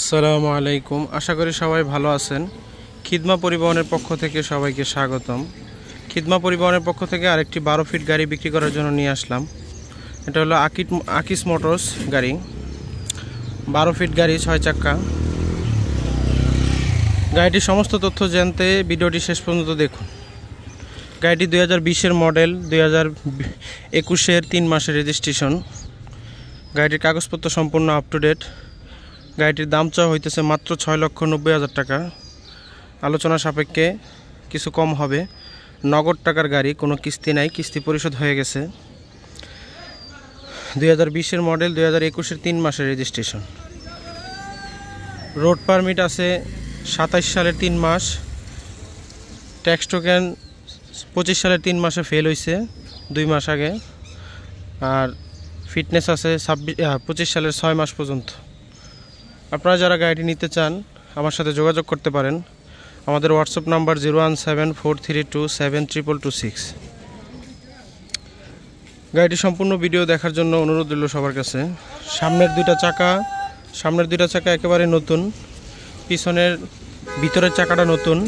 আসসালামু আলাইকুম। আশা করি সবাই ভালো আছেন। খিদমা পরিবহনের পক্ষ থেকে সবাইকে স্বাগতম। খিদমা পরিবহনের পক্ষ থেকে আরেকটি 12 ফিট গাড়ি বিক্রি করার জন্য নিয়ে আসলাম। এটা হলো আকিস মোটরস গাড়ি, 12 ফিট গাড়ি, 6 চাকা। গাড়িটির সমস্ত তথ্য জানতে ভিডিওটি শেষ পর্যন্ত দেখুন। গাড়িটি 2020-এর মডেল, 2021-এর 3 মাসের রেজিস্ট্রেশন। গাড়িটির কাগজপত্র সম্পূর্ণ আপ টু ডেট। গাড়িটির দাম চাওয়া হইতেছে মাত্র 6,90,000 টাকা। আলোচনা সাপেক্ষে কিছু কম হবে। নগদ টাকার গাড়ি, কোনো কিস্তি নাই, কিস্তি পরিশোধ হয়ে গেছে। 2020-এর মডেল, 2021-এর 3 মাসের রেজিস্ট্রেশন। রোড পারমিট আছে 27 সালের 3 মাস। ট্যাক্স টোকেন 25 সালের 3 মাসে ফেল হয়েছে, 2 মাস আগে। আর ফিটনেস আছে 25 সালের 6 মাস পর্যন্ত। আপনারা যারা গাড়িটি নিতে চান আমার সাথে যোগাযোগ করতে পারেন। আমাদের হোয়াটসঅ্যাপ নাম্বার 0174327226। গাড়িটি সম্পূর্ণ ভিডিও দেখার জন্য অনুরোধ রইল সবার কাছে। সামনের দুইটা চাকা একেবারে নতুন, পিছনের ভিতরের চাকাটা নতুন।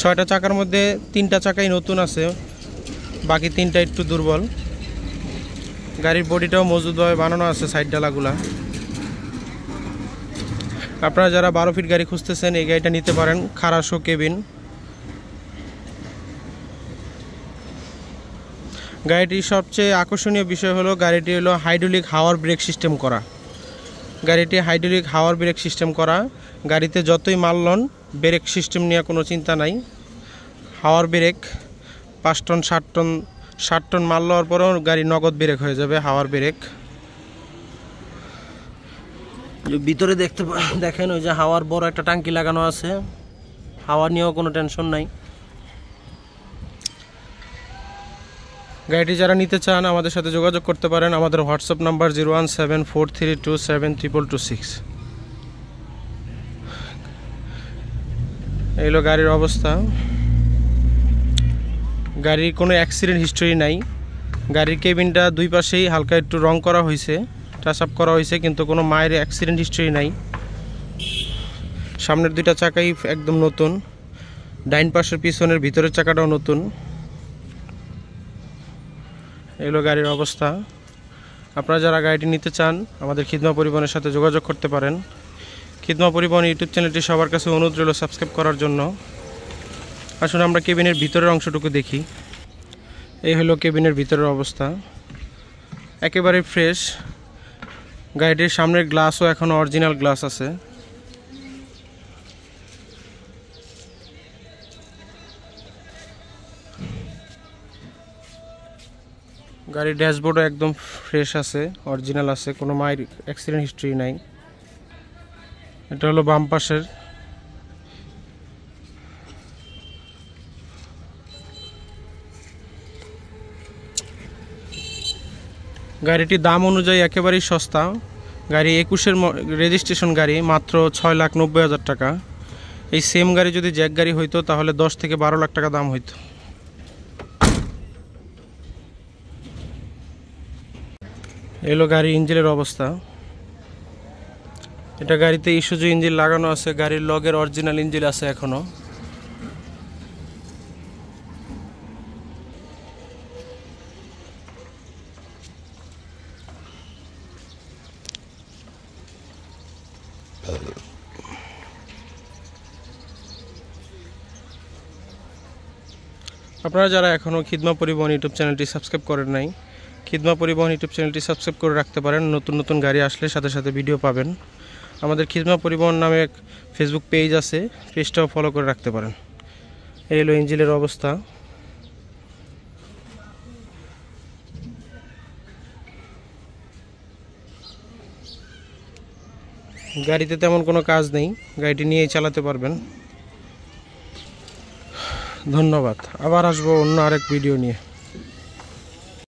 6টা চাকার মধ্যে 3টা চাকাই নতুন আছে, বাকি 3টা একটু দুর্বল। গাড়ির বডিটাও মজবুতভাবে বানানো আছে, সাইড ডালাগুলা। আপনারা যারা 12 ফিট গাড়ি খুঁজতেছেন এই গাড়িটা নিতে পারেন। খারাসো কেবিন। গাড়িটির সবচেয়ে আকর্ষণীয় বিষয় হলো গাড়িটি হলো হাইড্রোলিক হাওয়ার ব্রেক সিস্টেম করা। গাড়িটি হাইড্রোলিক হাওয়ার ব্রেক সিস্টেম করা। গাড়িতে যতই মাল লন, ব্রেক সিস্টেম নিয়ে কোনো চিন্তা নাই। হাওয়ার ব্রেক 5 টন 60 টন মাল লওয়ার পরেও গাড়ি নগদ ব্রেক হয়ে যাবে, হাওয়ার ব্রেক। ভিতরে দেখেন ওই যে হাওয়ার বড় একটা ট্যাঙ্কি লাগানো আছে, হাওয়া নিয়েও কোনো টেনশন নাই। গাড়িটি যারা নিতে চান আমাদের সাথে যোগাযোগ করতে পারেন। আমাদের হোয়াটসঅ্যাপ নাম্বার 0174327226। এই হলো গাড়ির অবস্থা। গাড়ির কোনো অ্যাক্সিডেন্ট হিস্টরি নাই। গাড়ির কেবিনটা দুই পাশেই হালকা একটু রং করা হয়েছে, টাচ আপ করা হয়েছে, কিন্তু কোনো মায়ের অ্যাক্সিডেন্ট হিস্টরি নাই। সামনের 2টা চাকাই একদম নতুন। ডাইন পাশের পিছনের ভিতরের চাকাটাও নতুন। এগুলো গাড়ির অবস্থা। আপনারা যারা গাড়িটি নিতে চান আমাদের খিদমা পরিবহনের সাথে যোগাযোগ করতে পারেন। খিদমা পরিবহন ইউটিউব চ্যানেলটি সবার কাছে অনুরোধ রইল সাবস্ক্রাইব করার জন্য। আসলে আমরা কেবিনের ভিতরের অংশটুকু দেখি। এই হলো কেবিনের ভিতরের অবস্থা, একেবারে ফ্রেশ। গাড়িটির সামনের গ্লাসও এখনও অরিজিনাল গ্লাস আছে। গাড়ির ড্যাশবোর্ডও একদম ফ্রেশ আছে, অরিজিনাল আছে, কোনো মায়ের অ্যাক্সিডেন্ট হিস্ট্রি নাই। এটা হলো বাম পাশের। গাড়িটির দাম অনুযায়ী একেবারেই সস্তা। গাড়ি 21-এর রেজিস্ট্রেশন গাড়ি, মাত্র 6,90,000 টাকা। এই সেম গাড়ি যদি জ্যাক গাড়ি হইতো তাহলে 10 থেকে 12 লাখ টাকা দাম হইতো। এলো গাড়ির ইঞ্জিনের অবস্থা। এটা গাড়িতে ইস্যুজু ইঞ্জিন লাগানো আছে, গাড়ির লগের অরিজিনাল ইঞ্জিন আছে এখনো। আপনারা যারা এখনও খিদমা পরিবহন ইউটিউব চ্যানেলটি সাবস্ক্রাইব করেন নাই, খিদমা পরিবহন ইউটিউব চ্যানেলটি সাবস্ক্রাইব করে রাখতে পারেন। নতুন নতুন গাড়ি আসলে সাথে সাথে ভিডিও পাবেন। আমাদের খিদমা পরিবহন নামে এক ফেসবুক পেজ আছে, পেজটাও ফলো করে রাখতে পারেন। এই হলো ইঞ্জিনের অবস্থা। গাড়িতে তেমন কোনো কাজ নেই, গাড়িটি নিয়েই চালাতে পারবেন। ধন্যবাদ। আবার আসবো অন্য আরেক ভিডিও নিয়ে।